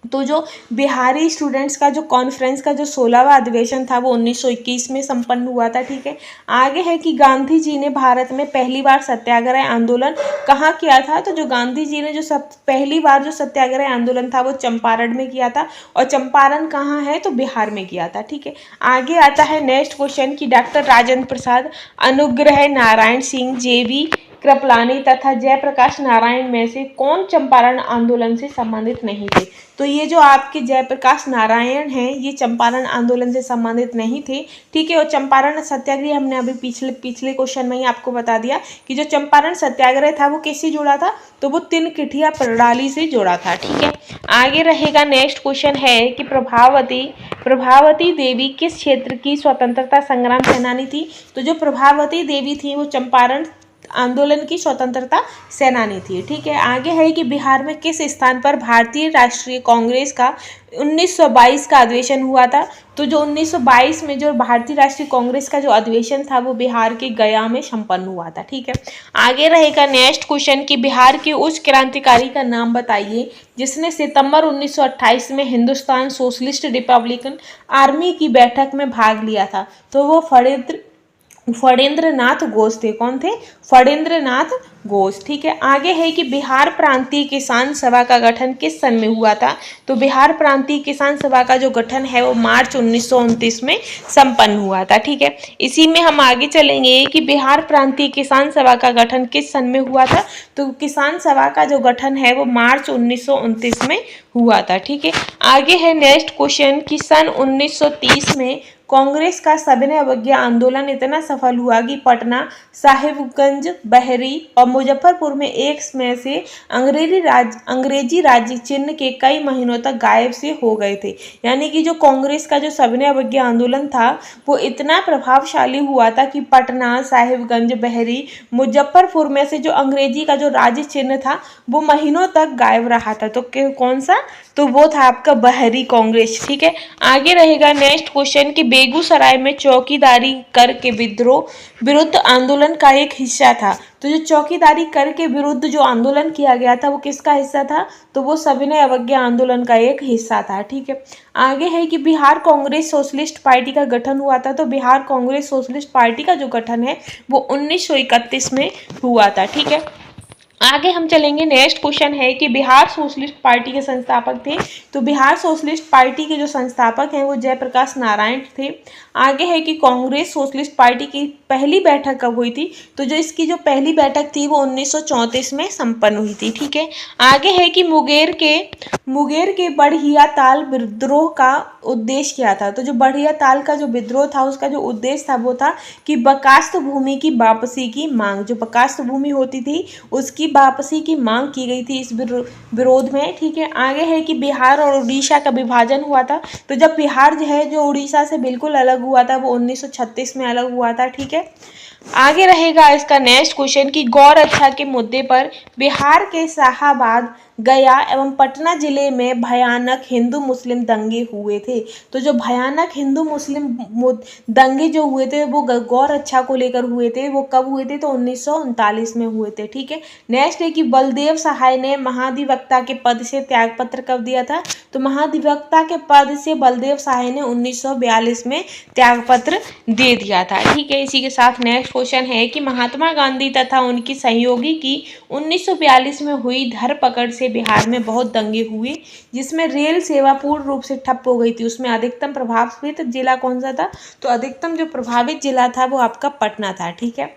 तो जो बिहारी स्टूडेंट्स का जो कॉन्फ्रेंस का जो 16वां अधिवेशन था वो 1921 में संपन्न हुआ था। ठीक है, आगे है कि गांधी जी ने भारत में पहली बार सत्याग्रह आंदोलन कहाँ किया था। तो जो गांधी जी ने जो पहली बार जो सत्याग्रह आंदोलन था वो चंपारण में किया था, और चंपारण कहाँ है, तो बिहार में किया था। ठीक है, आगे आता है नेक्स्ट क्वेश्चन कि डॉक्टर राजेंद्र प्रसाद, अनुग्रह नारायण सिंह, जेबी कृपलानी तथा जयप्रकाश नारायण में से कौन चंपारण आंदोलन से संबंधित नहीं थे। तो ये जो आपके जयप्रकाश नारायण हैं ये चंपारण आंदोलन से संबंधित नहीं थे। ठीक है, और चंपारण सत्याग्रह हमने अभी पिछले क्वेश्चन में ही आपको बता दिया कि जो चंपारण सत्याग्रह था वो किससे जुड़ा था, तो वो तिनकटिया प्रणाली से जुड़ा था। ठीक है, आगे रहेगा, नेक्स्ट क्वेश्चन है कि प्रभावती देवी किस क्षेत्र की स्वतंत्रता संग्राम सेनानी थी। तो जो प्रभावती देवी थी वो चंपारण आंदोलन की स्वतंत्रता सेनानी थी। ठीक है, आगे है कि बिहार में किस स्थान पर भारतीय राष्ट्रीय कांग्रेस का 1922 का अधिवेशन हुआ था। तो जो 1922 में जो भारतीय राष्ट्रीय कांग्रेस का जो अधिवेशन था वो बिहार के गया में संपन्न हुआ था। ठीक है, आगे रहेगा नेक्स्ट क्वेश्चन कि बिहार के उस क्रांतिकारी का नाम बताइए जिसने सितंबर 1928 में हिंदुस्तान सोशलिस्ट रिपब्लिकन आर्मी की बैठक में भाग लिया था। तो वो फणींद्रनाथ घोष थे। कौन थे? फणींद्रनाथ घोष। ठीक है, आगे है कि बिहार प्रांतीय किसान सभा का गठन किस सन में हुआ था। तो बिहार प्रांतीय किसान सभा का जो गठन है वो मार्च 1929 में संपन्न हुआ था। ठीक है, इसी में हम आगे चलेंगे कि बिहार प्रांतीय किसान सभा का गठन किस सन में हुआ था। तो किसान सभा का जो गठन है वो मार्च 1929 में हुआ था। ठीक है, आगे है नेक्स्ट क्वेश्चन कि सन 1930 में कांग्रेस का सविनय अवज्ञा आंदोलन इतना सफल हुआ कि पटना, साहिबगंज, बहरी और मुजफ्फरपुर में एक में से अंग्रेजी राज्य चिन्ह के कई महीनों तक गायब से हो गए थे। यानी कि जो कांग्रेस का जो सविनय अवज्ञा आंदोलन था वो इतना प्रभावशाली हुआ था कि पटना, साहिबगंज, बहरी, मुजफ्फरपुर में से जो अंग्रेजी का जो राज्य चिन्ह था वो महीनों तक गायब रहा था। तो कौन सा? तो वो था आपका बहरी कांग्रेस। ठीक है, आगे रहेगा नेक्स्ट क्वेश्चन कि बेगूसराय में चौकीदारी कर के विरुद्ध आंदोलन का एक हिस्सा था। तो जो चौकीदारी कर के विरुद्ध जो आंदोलन किया गया था वो किसका हिस्सा था? तो वो सविनय अवज्ञा आंदोलन का एक हिस्सा था। ठीक है, आगे है कि बिहार कांग्रेस सोशलिस्ट पार्टी का गठन हुआ था। तो बिहार कांग्रेस सोशलिस्ट पार्टी का जो गठन है वो 1931 में हुआ था। ठीक है, आगे हम चलेंगे, नेक्स्ट क्वेश्चन है कि बिहार सोशलिस्ट पार्टी के संस्थापक थे। तो बिहार सोशलिस्ट पार्टी के जो संस्थापक हैं वो जयप्रकाश नारायण थे। आगे है कि कांग्रेस सोशलिस्ट पार्टी की पहली बैठक कब हुई थी। तो जो इसकी जो पहली बैठक थी वो 1934 में संपन्न हुई थी। ठीक है, आगे है कि मुंगेर के बढ़िया ताल विद्रोह का उद्देश्य क्या था। तो जो बढ़िया ताल का जो विद्रोह था उसका जो उद्देश्य था वो था कि बकास्त भूमि की वापसी की मांग, जो बकास्त भूमि होती थी उसकी वापसी की मांग की गई थी इस विरोध में। ठीक है, आगे है कि बिहार और उड़ीसा का विभाजन हुआ था। तो जब बिहार जो है जो उड़ीसा से बिल्कुल अलग हुआ था वो 1936 में अलग हुआ था। ठीक है, आगे रहेगा इसका नेक्स्ट क्वेश्चन कि गौ रक्षा के मुद्दे पर बिहार के शाहाबाद, गया एवं पटना जिले में भयानक हिंदू मुस्लिम दंगे हुए थे। तो जो भयानक हिंदू मुस्लिम दंगे जो हुए थे वो गौ रक्षा को लेकर हुए थे। वो कब हुए थे? तो 1939 में हुए थे। ठीक है, नेक्स्ट है कि बलदेव सहाय ने महाधिवक्ता के पद से त्यागपत्र कब दिया था। तो महाधिवक्ता के पद से बलदेव सहाय ने 1942 में त्यागपत्र दे दिया था। ठीक है, इसी के साथ नेक्स्ट नेक्स्ट क्वेश्चन है कि महात्मा गांधी तथा उनकी सहयोगी की 1942 में हुई धरपकड़ से बिहार में बहुत दंगे हुए, जिसमें रेल सेवा पूर्ण रूप से ठप हो गई थी। उसमें अधिकतम प्रभावित जिला कौन सा था? तो अधिकतम जो प्रभावित जिला था वो आपका पटना था। ठीक है,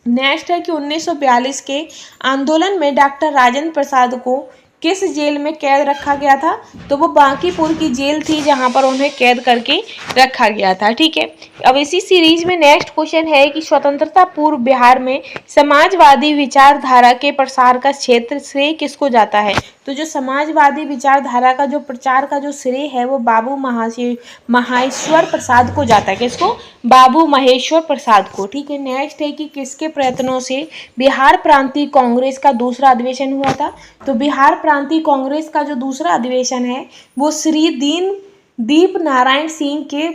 नेक्स्ट है कि 1942 के आंदोलन में डॉक्टर राजेंद्र प्रसाद को किस जेल में कैद रखा गया था? तो वो बांकीपुर की जेल थी जहां पर उन्हें कैद करके रखा गया था। ठीक है, अब इसी सीरीज में नेक्स्ट क्वेश्चन है कि स्वतंत्रता पूर्व बिहार में समाजवादी विचारधारा के प्रसार का क्षेत्र श्रेय किसको जाता है? तो जो समाजवादी विचारधारा का जो प्रचार का जो श्रेय है वो बाबू महेश्वर प्रसाद को जाता है। किसको? बाबू महेश्वर प्रसाद को। ठीक है, नेक्स्ट है कि किसके प्रयत्नों से बिहार प्रांतीय कांग्रेस का दूसरा अधिवेशन हुआ था? तो बिहार प्रांतीय कांग्रेस का जो दूसरा अधिवेशन है वो श्री दीप नारायण सिंह के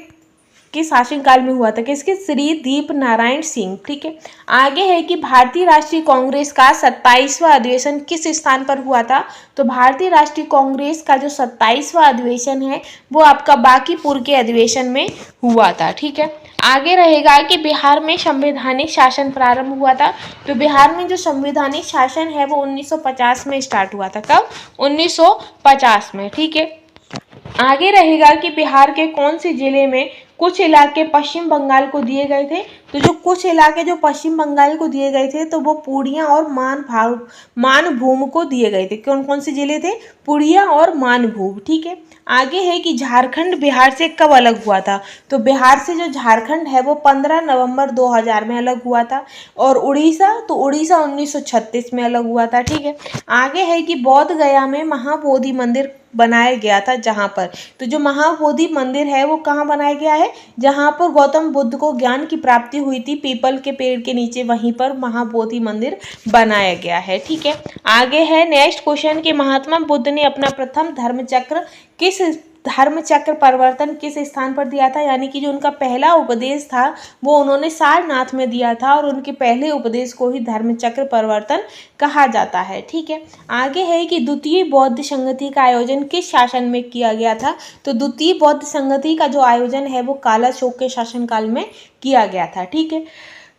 शासनकाल में हुआ था। किसके? श्री दीप नारायण सिंह। ठीक है, आगे है कि भारतीय राष्ट्रीय कांग्रेस का 27वां अधिवेशन किस स्थान पर हुआ था? तो भारतीय राष्ट्रीय कांग्रेस का जो 27वां अधिवेशन है वो आपका बांकीपुर के अधिवेशन में हुआ था। ठीक है, आगे रहेगा कि बिहार में संवैधानिक शासन प्रारंभ हुआ था। तो बिहार में जो संवैधानिक शासन है वो 1950 में स्टार्ट हुआ था। कब? 1950 में। ठीक है, आगे रहेगा कि बिहार के कौन से जिले में कुछ इलाके पश्चिम बंगाल को दिए गए थे? तो जो कुछ इलाके जो पश्चिम बंगाल को दिए गए थे तो वो पूर्णिया और मानभूम को दिए गए थे। कौन कौन से जिले थे? पूर्णिया और मानभूम। ठीक है, आगे है कि झारखंड बिहार से कब अलग हुआ था? तो बिहार से जो झारखंड है वो 15 नवंबर 2000 में अलग हुआ था। और उड़ीसा? तो उड़ीसा 1936 में अलग हुआ था। ठीक है, आगे है कि बोध गया में महाबोधि मंदिर बनाया गया था जहां पर। तो जो महाबोधि मंदिर है वो कहाँ बनाया गया है? जहां पर गौतम बुद्ध को ज्ञान की प्राप्ति हुई थी, पीपल के पेड़ के नीचे, वहीं पर महाबोधि मंदिर बनाया गया है। ठीक है, आगे है नेक्स्ट क्वेश्चन कि महात्मा बुद्ध ने अपना प्रथम धर्मचक्र परिवर्तन किस स्थान पर दिया था? यानी कि जो उनका पहला उपदेश था वो उन्होंने सारनाथ में दिया था और उनके पहले उपदेश को ही धर्मचक्र परिवर्तन कहा जाता है। ठीक है, आगे है कि द्वितीय बौद्ध संगति का आयोजन किस शासन में किया गया था? तो द्वितीय बौद्ध संगति का जो आयोजन है वो कालाशोक के शासनकाल में किया गया था। ठीक है,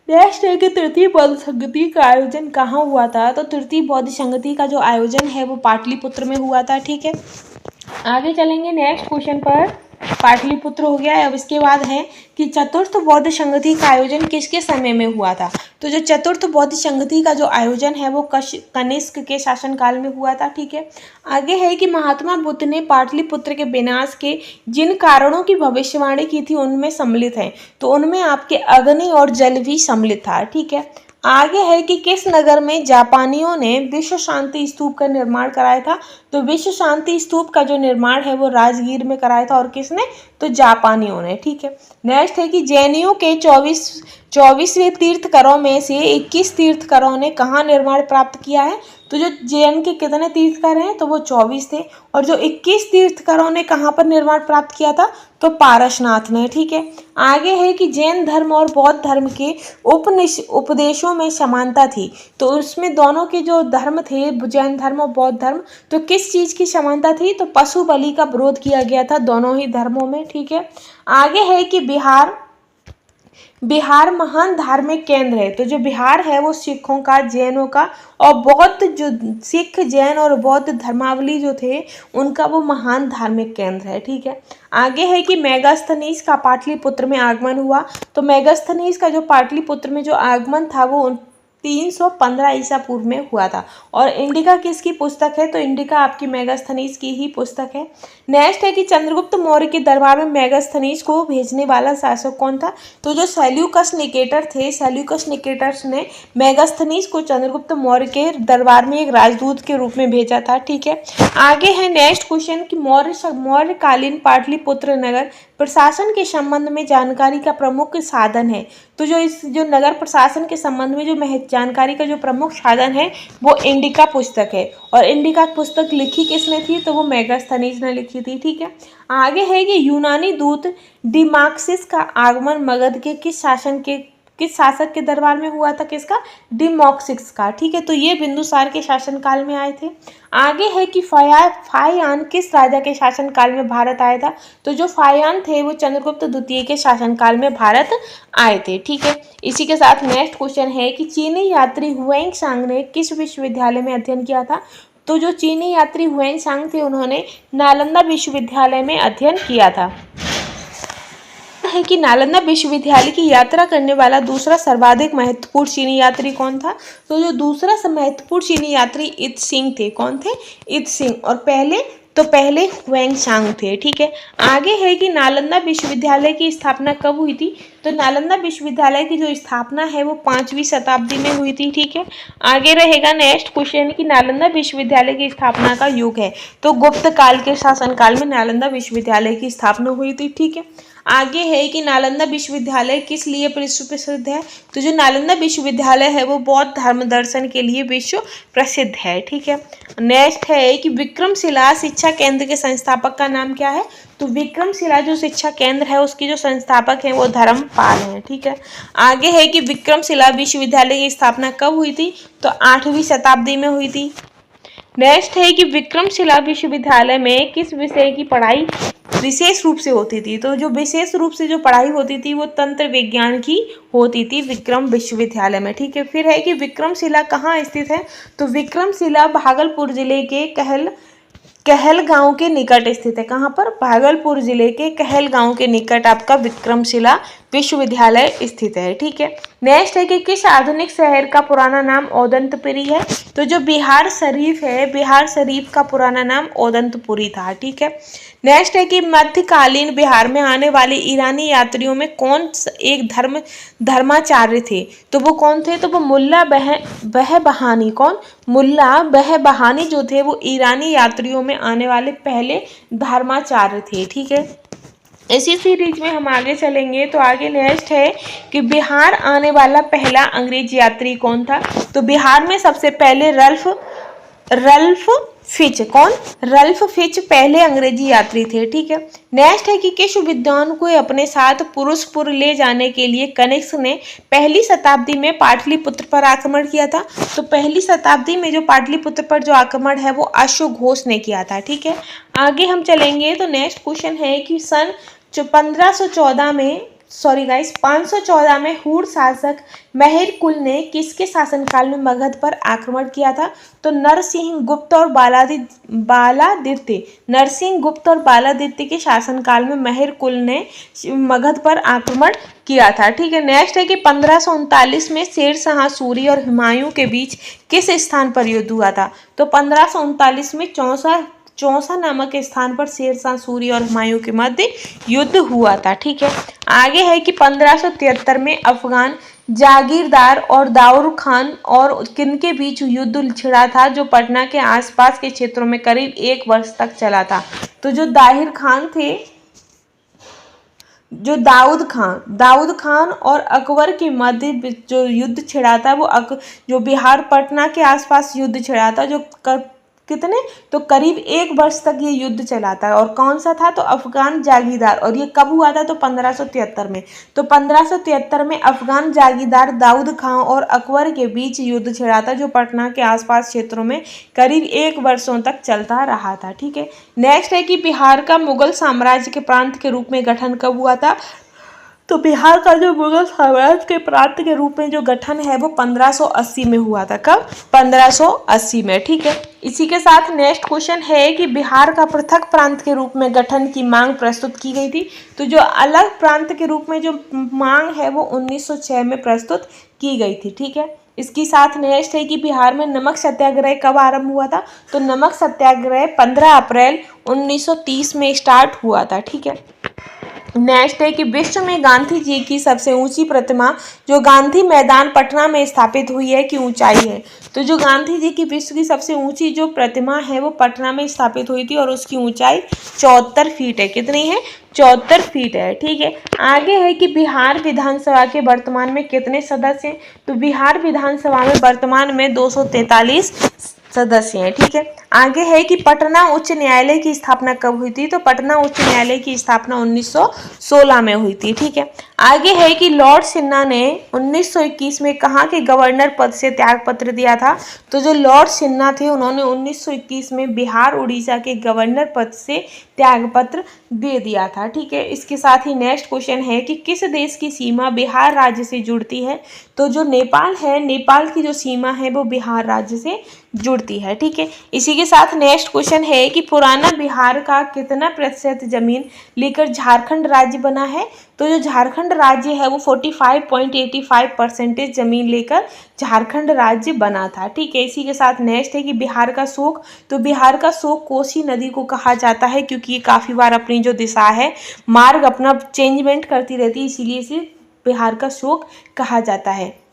नेक्स्ट है कि तृतीय बौद्ध संगति का आयोजन कहाँ हुआ था? तो तृतीय बौद्ध संगति का जो आयोजन है वो पाटलिपुत्र में हुआ था। ठीक है, आगे चलेंगे नेक्स्ट क्वेश्चन पर। पाटलिपुत्र हो गया है। अब इसके बाद है कि चतुर्थ बौद्ध संगति का आयोजन किसके समय में हुआ था? तो जो चतुर्थ बौद्ध संगति का जो आयोजन है वो कनिष्क के शासनकाल में हुआ था। ठीक है, आगे है कि महात्मा बुद्ध ने पाटलिपुत्र के विनाश के जिन कारणों की भविष्यवाणी की थी उनमें सम्मिलित हैं। तो उनमें आपके अग्नि और जल भी सम्मिलित था। ठीक है, आगे है कि किस नगर में जापानियों ने विश्व शांति स्तूप का निर्माण कराया था? तो विश्व शांति स्तूप का जो निर्माण है वो राजगीर में कराया था। और किसने? तो जापानियों ने। ठीक है, नेक्स्ट है कि जैनियों के 24वें तीर्थकरों में से 21 तीर्थकरों ने कहाँ निर्माण प्राप्त किया है? तो जो जैन के कितने तीर्थकर हैं? तो वो 24 थे। और जो 21 तीर्थकरों ने कहाँ पर निर्माण प्राप्त किया था? तो पारसनाथ ने। ठीक है, आगे है कि जैन धर्म और बौद्ध धर्म के उपदेशों में समानता थी। तो उसमें दोनों के जो धर्म थे, जैन धर्म और बौद्ध धर्म, तो किस चीज की समानता थी? तो पशु बलि का विरोध किया गया था दोनों ही धर्मों में। ठीक है, आगे है कि बिहार महान धार्मिक केंद्र है। तो जो बिहार है वो सिखों का, जैनों का और बौद्ध, जो सिख, जैन और बौद्ध धर्मावली जो थे उनका वो महान धार्मिक केंद्र है। ठीक है, आगे है कि मेगास्थनीज का पाटलिपुत्र में आगमन हुआ। तो मेगास्थनीज का जो पाटलिपुत्र में जो आगमन था वो 315 ईसा पूर्व में हुआ था। और इंडिका किसकी पुस्तक है? तो इंडिका आपकी मेगास्थनीज की ही पुस्तक है। नेक्स्ट है कि चंद्रगुप्त मौर्य के दरबार में मेगास्थनीज को भेजने वाला शासक कौन था? तो जो सेल्यूकस निकेटर थे, सेल्यूकस निकेटर्स ने मेगास्थनीज को चंद्रगुप्त मौर्य के दरबार में एक राजदूत के रूप में भेजा था। ठीक है, आगे है नेक्स्ट क्वेश्चन कि मौर्यकालीन पाटलिपुत्र नगर प्रशासन के संबंध में जानकारी का प्रमुख साधन है। तो जो नगर प्रशासन के संबंध में जो जानकारी का जो प्रमुख साधन है वो इंडिका पुस्तक है। और इंडिका पुस्तक लिखी किसने थी? तो वो मेगास्थनीज ने लिखी थी। ठीक है, आगे है कि यूनानी दूत डिमाक्सिस का आगमन मगध के किस शासन के किस शासक के दरबार में हुआ था, किसका, डिमोक्सिस का। ठीक है, तो ये बिंदुसार के शासनकाल में आए थे। आगे है कि फाहियान किस राजा के शासनकाल में भारत आया था, तो जो फाहियान थे वो चंद्रगुप्त द्वितीय के शासनकाल में भारत आए थे। ठीक है, इसी के साथ नेक्स्ट क्वेश्चन है कि चीनी यात्री हुएंग ने किस विश्वविद्यालय में अध्ययन किया था, तो जो चीनी यात्री हुएंग थे उन्होंने नालंदा विश्वविद्यालय में अध्ययन किया था। है कि नालंदा विश्वविद्यालय की यात्रा करने वाला दूसरा सर्वाधिक महत्वपूर्ण चीनी यात्री कौन था, तो जो दूसरा महत्वपूर्ण चीनी यात्री इत सिंह थे। कौन थे, इत सिंह। और पहले हुएंग थे। ठीक है, आगे है कि नालंदा विश्वविद्यालय की स्थापना कब हुई थी, तो नालंदा विश्वविद्यालय की जो स्थापना है वो 5वीं शताब्दी में हुई थी। ठीक है, आगे रहेगा नेक्स्ट क्वेश्चन कि नालंदा विश्वविद्यालय की स्थापना का युग है, तो गुप्त काल के शासनकाल में नालंदा विश्वविद्यालय की स्थापना हुई थी। ठीक है, आगे है कि नालंदा विश्वविद्यालय किस लिए विश्व प्रसिद्ध है, तो जो नालंदा विश्वविद्यालय है वो बौद्ध धर्म दर्शन के लिए विश्व प्रसिद्ध है। ठीक है, नेक्स्ट है कि विक्रमशिला शिक्षा केंद्र के संस्थापक का नाम क्या है, तो विक्रमशिला जो शिक्षा केंद्र है उसकी जो संस्थापक है वो धर्मपाल हैं। ठीक है, आगे है कि विक्रमशिला विश्वविद्यालय की स्थापना कब हुई थी, तो 8वीं शताब्दी में हुई थी। नेक्स्ट है कि विक्रमशिला विश्वविद्यालय में किस विषय की पढ़ाई विशेष रूप से होती थी, तो जो विशेष रूप से जो पढ़ाई होती थी वो तंत्र विज्ञान की होती थी विक्रम विश्वविद्यालय में। ठीक है, फिर है कि विक्रमशिला कहाँ स्थित है, तो विक्रमशिला भागलपुर जिले के कहल गांव के निकट स्थित है। कहाँ पर, भागलपुर जिले के कहल गांव के निकट आपका विक्रमशिला विश्वविद्यालय स्थित है। ठीक है, नेक्स्ट है कि किस आधुनिक शहर का पुराना नाम औदंतपुरी है, तो जो बिहार शरीफ है, बिहार शरीफ का पुराना नाम औदंतपुरी था। ठीक है, नेक्स्ट है कि मध्यकालीन बिहार में आने वाले ईरानी यात्रियों में कौन एक धर्माचार्य थे, तो वो कौन थे, तो वो मुल्ला बहबहानी। कौन, मुल्ला बहबहानी जो थे वो ईरानी यात्रियों में आने वाले पहले धर्माचार्य थे। ठीक है, इसी सीरीज में हम आगे चलेंगे। तो आगे नेक्स्ट है कि बिहार आने वाला पहला अंग्रेज यात्री कौन था, तो बिहार में सबसे पहले रल्फ फिच। कौन, रल्फ फिच पहले अंग्रेजी यात्री थे। ठीक है, नेक्स्ट है कि किस विद्वान को अपने साथ पुरुषपुर ले जाने के लिए कनिष्क ने पहली शताब्दी में पाटलिपुत्र पर आक्रमण किया था, तो पहली शताब्दी में जो पाटलिपुत्र पर जो आक्रमण है वो अशोक घोष ने किया था। ठीक है, आगे हम चलेंगे। तो नेक्स्ट क्वेश्चन है कि सन 514 में हुर शासक मेहर कुल ने किसके शासनकाल में मगध पर आक्रमण किया था, तो नरसिंह गुप्त और बालादित्य के शासनकाल में मेहर कुल ने मगध पर आक्रमण किया था। ठीक है, नेक्स्ट है कि 1539 में शेरशाह सूरी और हुमायूं के बीच किस स्थान पर युद्ध हुआ था, तो 1539 में चौसा नामक स्थान पर शेरशाह सूरी और हुमायूं के मध्य युद्ध हुआ था। ठीक है, आगे है कि 1573 में अफगान जागीरदार और दाऊद खान और किनके बीच युद्ध छिड़ा था, जो पटना के आसपास के क्षेत्रों में करीब 1 वर्ष तक चला था, तो जो दाहिर खान थे, जो दाऊद खान और अकबर के मध्य जो युद्ध छिड़ा था वो जो बिहार पटना के आसपास युद्ध छिड़ा था, जो कितने, तो करीब 1 वर्ष तक ये युद्ध चला था। और कौन सा था, तो अफगान जागीरदार। और ये कब हुआ था, तो 1573 में। तो 1573 में अफगान जागीरदार दाऊद खान और अकबर के बीच युद्ध छिड़ा था, जो पटना के आसपास क्षेत्रों में करीब 1 वर्षों तक चलता रहा था। ठीक है, नेक्स्ट है कि बिहार का मुगल साम्राज्य के प्रांत के रूप में गठन कब हुआ था, तो बिहार का जो मुगल साम्राज्य के प्रांत के रूप में जो गठन है वो 1580 में हुआ था। कब, 1580 में। ठीक है, इसी के साथ नेक्स्ट क्वेश्चन है कि बिहार का पृथक प्रांत के रूप में गठन की मांग प्रस्तुत की गई थी, तो जो अलग प्रांत के रूप में जो मांग है वो 1906 में प्रस्तुत की गई थी। ठीक है, इसके साथ नेक्स्ट है कि बिहार में नमक सत्याग्रह कब आरंभ हुआ था, तो नमक सत्याग्रह 15 अप्रैल 1930 में स्टार्ट हुआ था। ठीक है, नेक्स्ट है कि विश्व में गांधी जी की सबसे ऊंची प्रतिमा जो गांधी मैदान पटना में स्थापित हुई है की ऊंचाई है, तो जो गांधी जी की विश्व की सबसे ऊंची जो प्रतिमा है वो पटना में स्थापित हुई थी और उसकी ऊंचाई 74 फीट है। कितनी है, 74 फीट है। ठीक है, आगे है कि बिहार विधानसभा के वर्तमान में कितने सदस्य हैं, तो बिहार विधानसभा में वर्तमान में 243 सदस्य हैं। ठीक है, आगे है कि पटना उच्च न्यायालय की स्थापना कब हुई थी, तो पटना उच्च न्यायालय की स्थापना 1916 में हुई थी। ठीक है, आगे है कि लॉर्ड सिन्हा ने 1921 में कहाँ के गवर्नर पद से त्यागपत्र दिया था। तो जो लॉर्ड सिन्हा थे उन्होंने 1921 में बिहार उड़ीसा के गवर्नर पद से त्यागपत्र दे दिया था। ठीक है, इसके साथ ही नेक्स्ट क्वेश्चन है कि किस देश की सीमा बिहार राज्य से जुड़ती है। तो जो नेपाल है, नेपाल की जो सीमा है वो बिहार राज्य से जुड़ती है। ठीक है, इसी के साथ नेक्स्ट क्वेश्चन है कि पुराना बिहार का कितना प्रतिशत जमीन लेकर झारखंड राज्य बना है। तो जो झारखंड राज्य है वो 45.85% जमीन लेकर झारखंड राज्य बना था। ठीक है, इसी के साथ नेक्स्ट है कि बिहार का शोक। तो बिहार का शोक कोसी नदी को कहा जाता है क्योंकि ये काफ़ी बार अपनी जो दिशा है, मार्ग अपना चेंजमेंट करती रहती है, इसीलिए इसे बिहार का शोक कहा जाता है।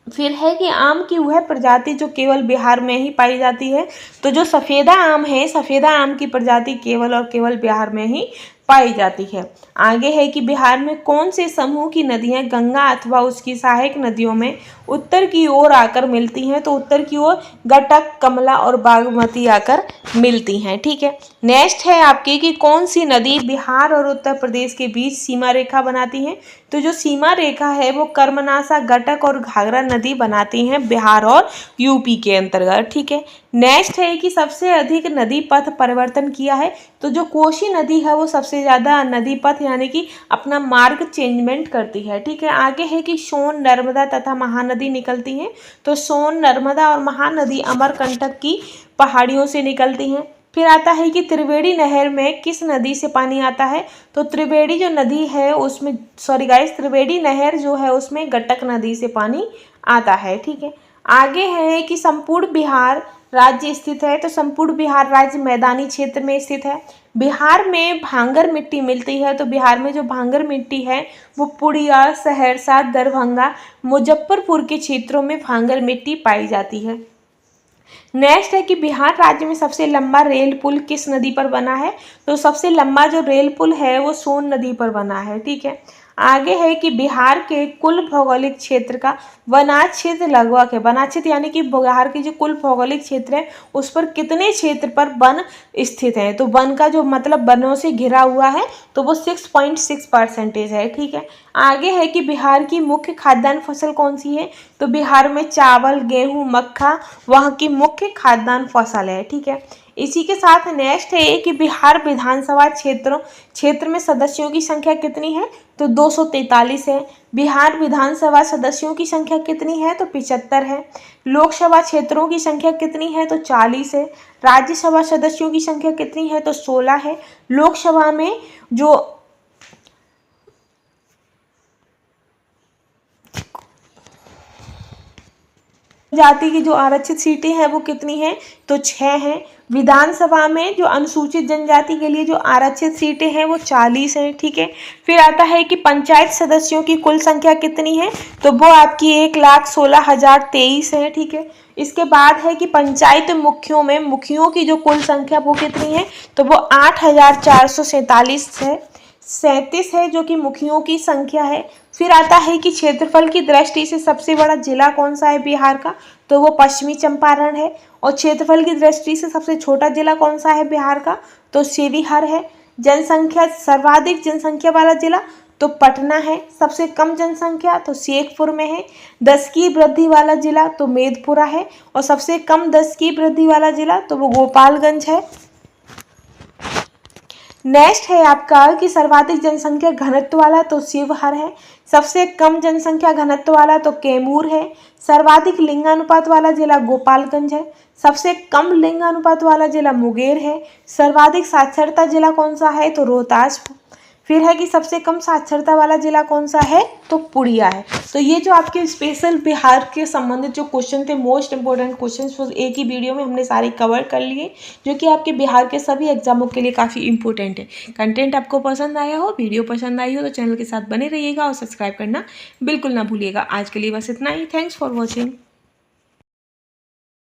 फिर है कि आम की वह प्रजाति जो केवल बिहार में ही पाई जाती है। तो जो सफ़ेदा आम है, सफ़ेदा आम की प्रजाति केवल और केवल बिहार में ही पाई जाती है। आगे है कि बिहार में कौन से समूह की नदियां गंगा अथवा उसकी सहायक नदियों में उत्तर की ओर आकर मिलती हैं। तो उत्तर की ओर गटक, कमला और बागमती आकर मिलती हैं। ठीक है, नेक्स्ट है आपकी कि कौन सी नदी बिहार और उत्तर प्रदेश के बीच सीमा रेखा बनाती है। तो जो सीमा रेखा है वो कर्मनासा, गटक और घाघरा नदी बनाती हैं बिहार और यूपी के अंतर्गत। ठीक है, नेक्स्ट है कि सबसे अधिक नदी पथ परिवर्तन किया है। तो जो कोसी नदी है वो सबसे ज़्यादा नदी पथ यानी कि अपना मार्ग चेंजमेंट करती है। ठीक है, आगे है कि सोन, नर्मदा तथा महानदी निकलती हैं। तो सोन, नर्मदा और महानदी अमरकंटक की पहाड़ियों से निकलती हैं। फिर आता है कि त्रिवेणी नहर में किस नदी से पानी आता है। तो त्रिवेणी जो नदी है उसमें, सॉरी गाइस, त्रिवेणी नहर जो है उसमें गटक नदी से पानी आता है। ठीक है, आगे है कि संपूर्ण बिहार राज्य स्थित है। तो संपूर्ण बिहार राज्य मैदानी क्षेत्र में स्थित है। बिहार में भांगर मिट्टी मिलती है। तो बिहार में जो भांगर मिट्टी है वो पूर्णिया, सहरसा, दरभंगा, मुजफ्फरपुर के क्षेत्रों में भांगर मिट्टी पाई जाती है। नेक्स्ट है कि बिहार राज्य में सबसे लंबा रेल पुल किस नदी पर बना है। तो सबसे लंबा जो रेल पुल है वो सोन नदी पर बना है। ठीक है, आगे है कि बिहार के कुल भौगोलिक क्षेत्र का वनाज क्षेत्र लगभग है। वनाज क्षेत्र यानी कि बिहार के जो कुल भौगोलिक क्षेत्र है उस पर कितने क्षेत्र पर वन स्थित है। तो वन का जो मतलब वनों से घिरा हुआ है तो वो 6.6% है। ठीक है, आगे है कि बिहार की मुख्य खाद्यान्न फसल कौन सी है। तो बिहार में चावल, गेहूं, मक्का वहाँ की मुख्य खाद्यान्न फसल है। ठीक है, इसी के साथ नेक्स्ट है कि बिहार विधानसभा क्षेत्र में सदस्यों की संख्या कितनी है। तो 243 है। बिहार विधानसभा सदस्यों की संख्या कितनी है। तो 75 है। लोकसभा क्षेत्रों की संख्या कितनी है। तो 40 है। राज्यसभा सदस्यों की संख्या कितनी है। तो 16 है। लोकसभा में जो जाति की जो आरक्षित सीटें हैं वो कितनी हैं। तो 6 हैं। विधानसभा में जो अनुसूचित जनजाति के लिए जो आरक्षित सीटें हैं वो 40 हैं। ठीक है, फिर आता है कि पंचायत सदस्यों की कुल संख्या कितनी है। तो वो आपकी 1,16,023 है। ठीक है, इसके बाद है कि पंचायत मुखियों की जो कुल संख्या वो कितनी है। तो वो 8,447 है, 37 है जो कि मुखियों की संख्या है। फिर आता है कि क्षेत्रफल की दृष्टि से सबसे बड़ा जिला कौन सा है बिहार का। तो वो पश्चिमी चंपारण है। और क्षेत्रफल की दृष्टि से सबसे छोटा जिला कौन सा है बिहार का। तो शिवहर है। जनसंख्या, सर्वाधिक जनसंख्या वाला जिला तो पटना है। सबसे कम जनसंख्या तो शेखपुर में है। 10 की वृद्धि वाला जिला तो मेदपुरा है। और सबसे कम 10 की वृद्धि वाला जिला तो वो गोपालगंज है। नेक्स्ट है आपका कि सर्वाधिक जनसंख्या घनत्व वाला तो शिवहर है। सबसे कम जनसंख्या घनत्व वाला तो कैमूर है। सर्वाधिक लिंगानुपात वाला जिला गोपालगंज है। सबसे कम लिंगानुपात वाला जिला मुंगेर है। सर्वाधिक साक्षरता जिला कौन सा है। तो रोहतास। फिर है कि सबसे कम साक्षरता वाला जिला कौन सा है। तो पूर्णिया है। तो ये जो आपके स्पेशल बिहार के संबंधित जो क्वेश्चन थे, मोस्ट इंपॉर्टेंट क्वेश्चन एक ही वीडियो में हमने सारे कवर कर लिए, जो कि आपके बिहार के सभी एग्जामों के लिए काफ़ी इंपॉर्टेंट है। कंटेंट आपको पसंद आया हो, वीडियो पसंद आई हो तो चैनल के साथ बने रहिएगा और सब्सक्राइब करना बिल्कुल ना भूलिएगा। आज के लिए बस इतना ही। Thanks for watching.